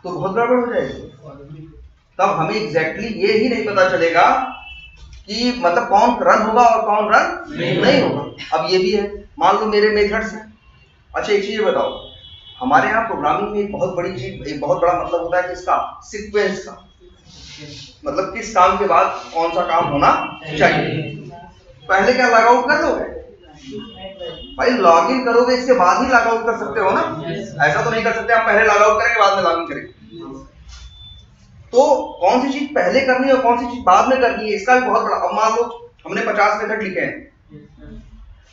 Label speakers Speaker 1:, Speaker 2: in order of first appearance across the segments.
Speaker 1: तो बहुत गड़बड़ हो जाएगी। तब हमें एग्जैक्टली ये ही नहीं पता चलेगा कि मतलब कौन रन होगा और कौन रन नहीं होगा। अब ये भी है, मान लो मेरे मेथड्स हैं। अच्छा एक चीज बताओ, हमारे यहाँ प्रोग्रामिंग में एक बहुत बड़ी चीज, एक बहुत बड़ा मतलब होता है किसका, सीक्वेंस का। मतलब किस काम के बाद कौन सा काम होना चाहिए। पहले क्या लॉग आउट कर लोगे भाई, लॉग इन करोगे इसके बाद ही लॉग आउट कर सकते हो ना। ऐसा तो नहीं कर सकते आप पहले लॉग आउट करेंगे बाद में लॉग इन करेंगे। तो कौन सी चीज पहले करनी है और कौन सी चीज बाद में करनी है, इसका भी बहुत बड़ा। अब मान लो हमने 50 मेथड लिखे हैं,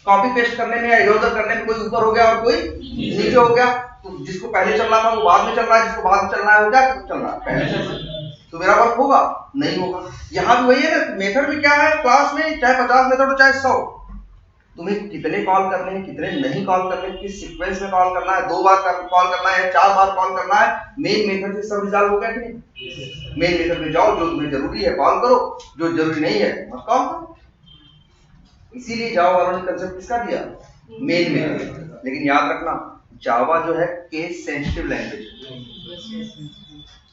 Speaker 1: कॉपी पेस्ट करने में या इधर उधर करने में कोई ऊपर हो गया और कोई नीचे हो गया, तो जिसको पहले चलना था वो बाद में चल रहा है, जिसको बाद में चलना है वो क्या चल रहा है पहले, तो मेरा वर्क होगा नहीं होगा। यहाँ भी वही है ना, मेथड में क्या है, क्लास में चाहे 50 मेथड हो चाहे 100, तुम्हें कितने कॉल करने हैं, कितने नहीं कॉल करने हैं, किस सीक्वेंस में कॉल करना है, 2 बार कॉल करना है, 4 बार कॉल करना है, मेन मेथड से सब रिजॉल्व हो गया कि नहीं। मेन मेथड में जाओ, जो तुम्हें जरूरी है कॉल करो, जो जरूरी नहीं है मत कॉल करो। इसीलिए जावा वालों ने कंसेप्ट किसका दिया, मेन मेथड। लेकिन याद रखना जावा जो है केस सेंसिटिव लैंग्वेज,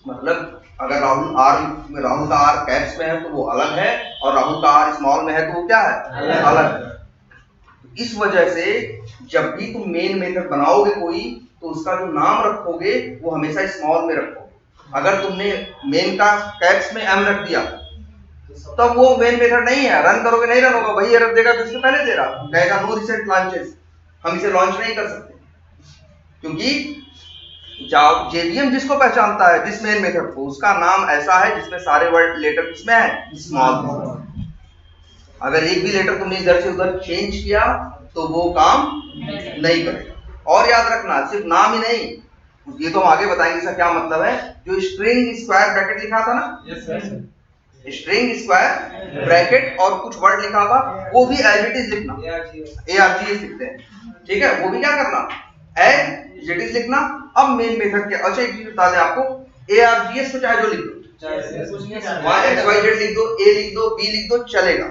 Speaker 1: मतलब अगर राहुल का आर कैप्स में है तो वो अलग है, और राहुल का आर स्मॉल में है तो वो क्या है, अलग है। इस वजह से जब भी तुम मेन मेथड बनाओगे कोई, तो उसका जो नाम रखोगे वो हमेशा स्मॉल में रखोगे। अगर तुमने मेन का कैप्स में एम रख दिया तब वो मेन मेथड नहीं है, रन करोगे नहीं रन होगा, वही एरर देगा जो इससे पहले दे रहा, कहेगा नो रिसेंट लॉन्चेस, हम इसे लॉन्च नहीं कर सकते। क्योंकि जेवीएम जिसको पहचानता है जिस मेन मेथड को, उसका नाम ऐसा है जिसमें सारे वर्ड लेटर किसमें है, स्मॉल। अगर एक भी लेटर तुमने इधर से उधर चेंज किया तो वो काम नहीं करेगा। और याद रखना सिर्फ नाम ही नहीं, ये तो हम आगे बताएंगे इसका क्या मतलब है। जो स्ट्रिंग स्क्वायर ब्रैकेट लिखा था ना, स्ट्रिंग स्क्वायर ब्रैकेट और कुछ वर्ड लिखा था, वो भी एज इट इज लिखना, ARGS लिखते हैं, ठीक है। वो भी क्या करना, एज इट इज लिखना। अब मेन मेथड के, अच्छा एक चीज बता दें आपको, ARGS को चाहे जो लिख दो, XYZ लिख दो, A लिख दो, B लिख दो, चलेगा।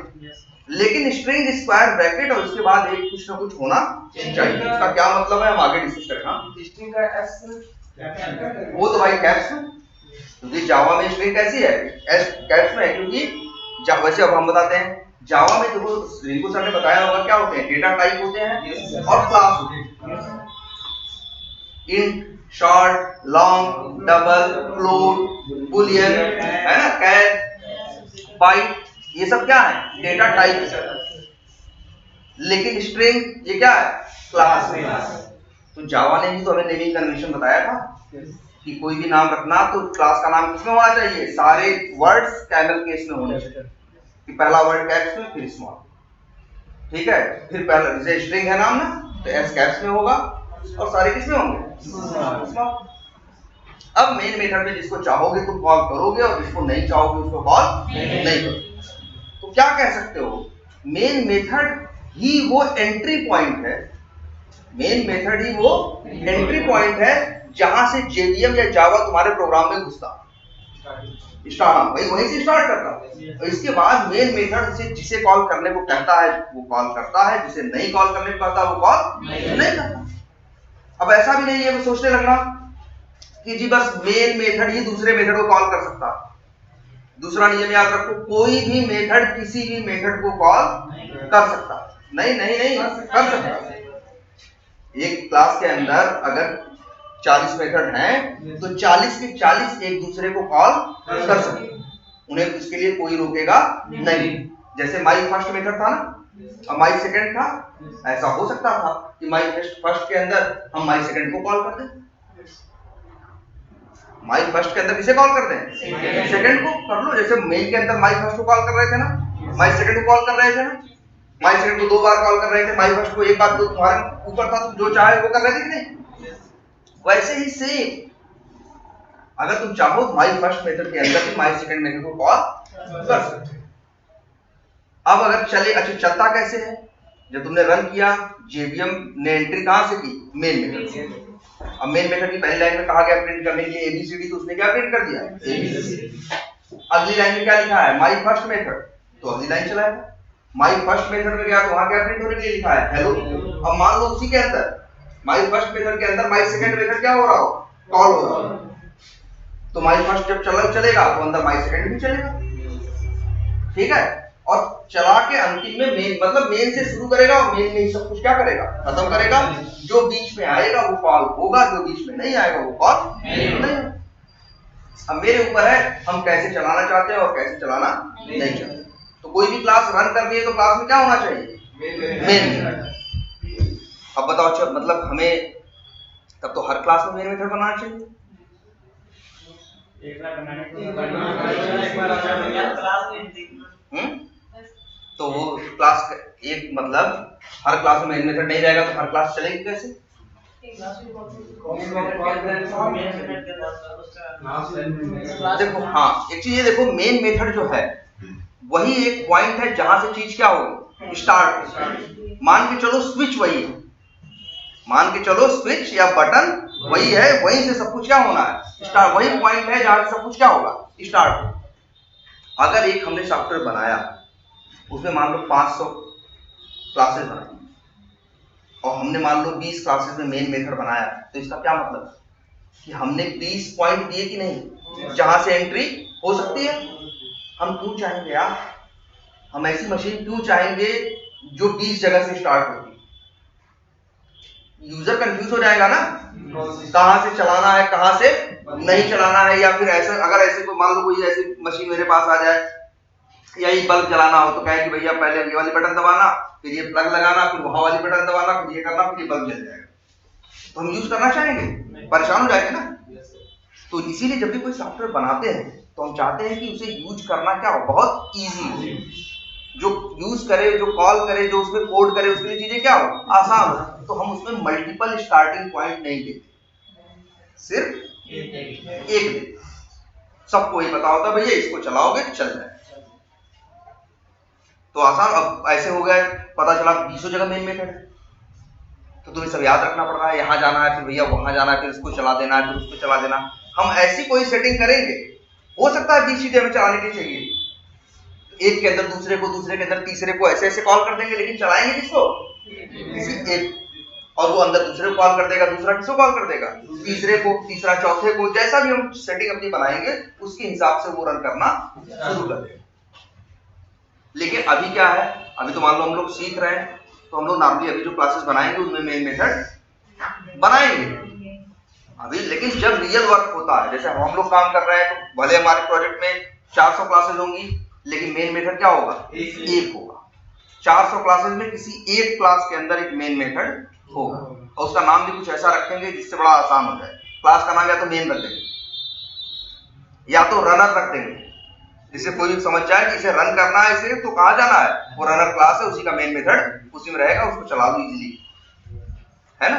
Speaker 1: लेकिन स्ट्रिंग स्क्वायर ब्रैकेट और उसके बाद एक कुछ ना कुछ होना चाहिए। इसका क्या मतलब है हम आगे डिस्कस करेंगे।
Speaker 2: स्ट्रिंग का S
Speaker 1: वो तो भाई कैप्स में, क्योंकि जावा में स्ट्रिंग कैसी है, एस कैप्स में है। क्योंकि वैसे अब हम बताते हैं, जावा में देखो रिंकू सर ने बताया होगा क्या होते हैं, डेटा टाइप होते हैं और क्लास होते हैं। Int, short, long, double, float, Boolean, है ना, कैर, बाइट, ये सब क्या है, डेटा टाइप है। लेकिन स्ट्रिंग ये क्या है, क्लास है। तो जावा ने भी तो हमें नेमिंग कन्वेंशन बताया था कि कोई भी नाम रखना तो क्लास का नाम किसमें होना चाहिए, सारे वर्ड्स कैमल केस में होने चाहिए, कि पहला वर्ड कैप्स में फिर स्मॉल, ठीक है। फिर पहला जैसे स्ट्रिंग है नाम ना, तो एस कैप्स में होगा और सारे किसमें होंगे, स्मॉल। अब मेन मेथड में जिसको चाहोगे तुम कॉल करोगे और जिसको नहीं चाहोगे उसको कॉल नहीं करोगे। तो क्या कह सकते हो, मेन मेथड ही वो एंट्री पॉइंट है, मेन मेथड ही वो एंट्री पॉइंट है जहां से जेवीएम या जावा तुम्हारे प्रोग्राम में घुसता, स्टार्ट वहीं से स्टार्ट करता है। और इसके बाद मेन मेथड से जिसे कॉल करने को कहता है वो कॉल करता है, जिसे नहीं कॉल करने को कहता है वो कॉल नहीं करता। अब ऐसा भी नहीं है सोचने लगना कि जी बस मेन मेथड ही दूसरे मेथड को कॉल कर सकता है। दूसरा नियम याद रखो, कोई भी मेथड किसी भी मेथड को कॉल कर सकता है। नहीं कर सकता। एक क्लास के अंदर अगर 40 मेथड हैं तो 40 के 40 एक दूसरे को कॉल कर सकते, उन्हें उसके लिए कोई रोकेगा नहीं। जैसे माई फर्स्ट मेथड था ना और माई सेकंड था, ऐसा हो सकता था कि माई फर्स्ट के अंदर हम माई सेकंड को कॉल कर दें। माई फर्स्ट के अंदर किसे कॉल कर दें, सेकंड को कर लो। जैसे मेन के अंदर माई फर्स्ट को कॉल कर रहे थे ना, माई सेकंड को कॉल कर रहे थे ना, माई सेकंड को 2 बार कॉल कर रहे थे, माई फर्स्ट को 1 बार, तो तुम्हारे ऊपर था, तुम जो चाहे वो कर रहे थे कि नहीं। वैसे ही सेम अगर तुम चाहो माई फर्स्ट मेथड के अंदर भी माई सेकंड मेथड को कॉल कर सकते। अब अगर चले, अच्छा चलता कैसे है, जब तुमने रन किया जेवीएम ने एंट्री कहां से की, मेन मेथड से। अब मेन मेथड की पहली लाइन में कहा गया प्रिंट करने के लिए ABCD, तो उसने क्या प्रिंट कर दिया, ABCD। अगली लाइन में क्या लिखा है, माई फर्स्ट मेथड, तो अगली लाइन चलाएगा। माई फर्स्ट मेथड में गया तो वहां क्या प्रिंट होने के लिए लिखा है, हेलो। अब मान लो उसी के अंदर माई फर्स्ट मेथड के अंदर माई सेकंड मेथड क्या हो रहा हो, कॉल हो रहा हो, तो माई फर्स्ट जब चलेगा तो अंदर माई सेकंड भी चलेगा, ठीक है। और चला के अंतिम में मेन, मतलब मेन से शुरू करेगा और मेन में ही सब कुछ क्या करेगा, खत्म करेगा। जो बीच में आएगा वो कॉल होगा, जो बीच में नहीं आएगा वो कॉल नहीं होगा। अब मेरे ऊपर है हम कैसे चलाना चाहते हैं और कैसे चलाना नहीं चाहते। तो कोई भी क्लास रन करनी है तो क्लास में क्या होना चाहिए, मेन मेथड। अब बताओ अच्छा, मतलब हमें तब तो हर क्लास में मेन मेथड बनाना चाहिए। तो वो क्लास एक, मतलब हर क्लास में मेन मेथड नहीं रहेगा तो हर क्लास चलेगी कैसे? देखो हाँ, एक चीज ये देखो, मेन मेथड जो है वही एक पॉइंट है जहां से चीज क्या होगी, स्टार्ट। मान के चलो स्विच वही है, मान के चलो स्विच या बटन वही है, वहीं से सब कुछ क्या होना है, स्टार्ट। वही पॉइंट है जहां से सब कुछ क्या होगा, स्टार्ट। अगर एक हमने सॉफ्टवेयर बनाया, उसमें मान लो 500 क्लासेस बनाई और हमने मान लो 20 क्लासेस में मेन मेथड बनाया, तो इसका क्या मतलब कि हमने 20 पॉइंट दिए कि नहीं जहां से एंट्री हो सकती है। हम क्यों चाहेंगे यार, हम ऐसी मशीन क्यों चाहेंगे जो 20 जगह से स्टार्ट होती है? यूजर कंफ्यूज हो जाएगा ना, कहां से चलाना है कहां से नहीं चलाना है। या फिर ऐसे, अगर ऐसे कोई मान लो कोई ऐसी मशीन मेरे पास आ जाए, यही बल्ब जलाना हो तो कहे कि भैया पहले ये वाली बटन दबाना, फिर ये प्लग लगाना, फिर वहां वाली बटन दबाना, फिर ये करना, फिर ये बल्ब जल जाएगा। तो हम यूज करना चाहेंगे, परेशान हो जाएंगे ना। तो इसीलिए जब भी कोई सॉफ्टवेयर बनाते हैं तो हम चाहते हैं कि उसे यूज करना क्या हो, बहुत इजी हो। जो यूज करे, जो कॉल करे, जो उसमें कोड करे, उसके लिए चीजें क्या हो, आसान हो। तो हम उसमें मल्टीपल स्टार्टिंग पॉइंट नहीं देते, सिर्फ एक देते। सबको ये पता होता भैया इसको चलाओगे चल जाए, तो आसान। अब ऐसे हो गया, पता चला 20 जगह मेन मेथड है, तो तुम्हें सब याद रखना पड़ रहा है, यहाँ जाना है, फिर भैया वहां जाना है, फिर इसको चला देना है, फिर उसको चला देना। हम ऐसी कोई सेटिंग करेंगे, हो सकता है 20 चीजें हमें चलाने की चाहिए, एक के अंदर दूसरे को, दूसरे के अंदर तीसरे को, ऐसे ऐसे कॉल कर देंगे, लेकिन चलाएंगे किसको, किसी एक। और वो अंदर दूसरे को कॉल कर देगा, दूसरा किसको कॉल कर देगा, तीसरे को, तीसरा चौथे को। जैसा भी हम सेटिंग अपनी बनाएंगे उसके हिसाब से वो रन करना शुरू कर देगा। लेकिन अभी क्या है, अभी तो मान लो हम लोग सीख रहे हैं, तो हम लोग नॉर्मली अभी जो क्लासेस बनाएंगे उनमें मेन मेथड बनाएंगे अभी। लेकिन जब रियल वर्क होता है, जैसे हम लोग काम कर रहे हैं, तो भले हमारे प्रोजेक्ट में 400 क्लासेस होंगी, लेकिन मेन मेथड क्या होगा, एक होगा। 400 क्लासेस में किसी एक क्लास के अंदर एक मेन मेथड होगा, और उसका नाम भी कुछ ऐसा रखेंगे जिससे बड़ा आसान हो जाए। क्लास का नाम या तो मेन रख देंगे या तो रनर रख देंगे, जिससे कोई भी समझ जाए कि इसे रन करना है, इसे तो कहां जाना है, वो रनर क्लास है, उसी का मेन मेथड उसी में रहेगा, उसको चला लो इजीली, है ना।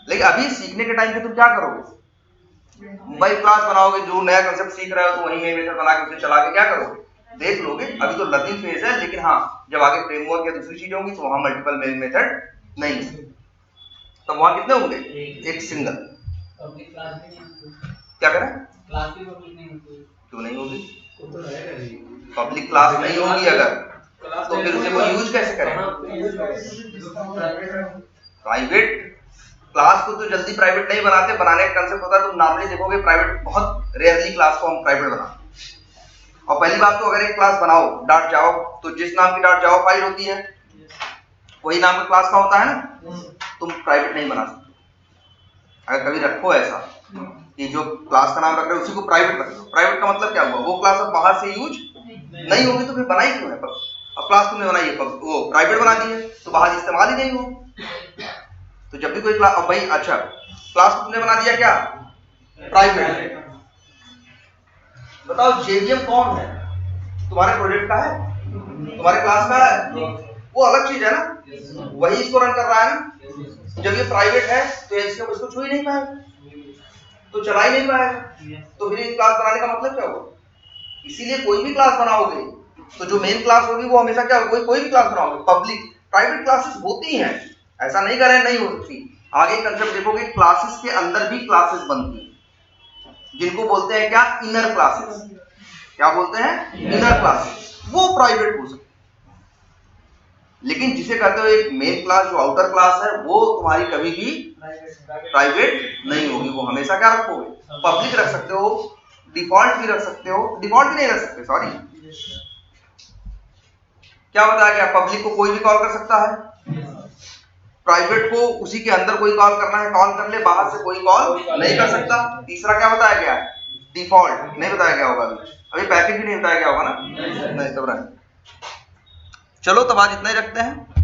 Speaker 1: लेकिन अभी सीखने के टाइम पे तुम क्या करोगे, भाई क्लास बनाओगे, जो नया कंसेप्ट सीख रहे हो तो वही मेन मेथड बना के उसे चला के क्या करोगे, देख लोगे। अभी तो लर्निंग फेज है, लेकिन हाँ जब आगे फ्रेमवर्क या दूसरी चीजें होंगी तो वहां मल्टीपल मेन मेथड नहीं है, तो वहां कितने होंगे, एक सिंगल। क्या करें, क्यों नहीं होगी, पब्लिक क्लास नहीं होगी अगर, तो फिर उसे कोई यूज कैसे करें। प्राइवेट क्लास को तो जल्दी प्राइवेट नहीं बनाते, बनाने का कंसेप्ट होता है, तुम नॉर्मली देखोगे प्राइवेट, बहुत रेयरली क्लास को हम प्राइवेट बनाते। और पहली बात तो अगर एक क्लास बनाओ डॉट जावा, तो जिस नाम की डॉट जावा फाइल होती है वही नाम का क्लास का होता है ना, तुम प्राइवेट नहीं बना सकते। अगर कभी रखो ऐसा कि जो क्लास का नाम रख रहे हो उसी को प्राइवेट रख दो, प्राइवेट का मतलब क्या हुआ, वो क्लास अब बाहर से यूज नहीं होगी, तो फिर बनाई क्यों है। अब क्लास तुमने बनाई है, वो प्राइवेट बना दी है, तो बाहर इस्तेमाल ही नहीं हो। तो जब भी कोई क्लास, अब भाई अच्छा क्लास को तुमने बना दिया क्या, प्राइवेट। बताओ जेवीएम कौन है, तुम्हारे प्रोजेक्ट का है, तुम्हारे क्लास का है, वो अलग चीज है ना, वही इसको रन कर रहा है ना। जब ये प्राइवेट है तो इसको छू ही नहीं पाएगा, तो चला ही नहीं पाएगा, तो फिर क्लास बनाने का मतलब क्या होगा। इसीलिए कोई भी क्लास बनाओगे तो जो मेन क्लास होगी वो हमेशा क्या होगी, कोई भी क्लास बनाओगे पब्लिक। प्राइवेट क्लासेस होती हैं, ऐसा नहीं करें नहीं हो सकती। आगे कंसेप्ट देखोगे, क्लासेस के अंदर भी क्लासेस बनती हैं, जिनको बोलते हैं क्या, इनर क्लासेस। क्या बोलते हैं, इनर क्लासेस, वो प्राइवेट हो सकती है। लेकिन जिसे कहते हो एक मेन क्लास, जो आउटर क्लास है, वो तुम्हारी कभी भी प्राइवेट नहीं होगी, वो हमेशा क्या रखोगे, पब्लिक रख सकते हो। डिफॉल्ट भी रख सकते हो, डिफॉल्ट भी नहीं रख सकते, सॉरी। क्या बताया गया? पब्लिक को कोई भी कॉल कर सकता है, प्राइवेट को उसी के अंदर कोई कॉल करना है कॉल कर ले, बाहर से कोई कॉल नहीं कर सकता। तीसरा क्या बताया गया? डिफॉल्ट नहीं बताया गया होगा, अभी पैकेज भी नहीं बताया गया होगा ना, नहीं तो चलो तब आज इतना ही रखते हैं।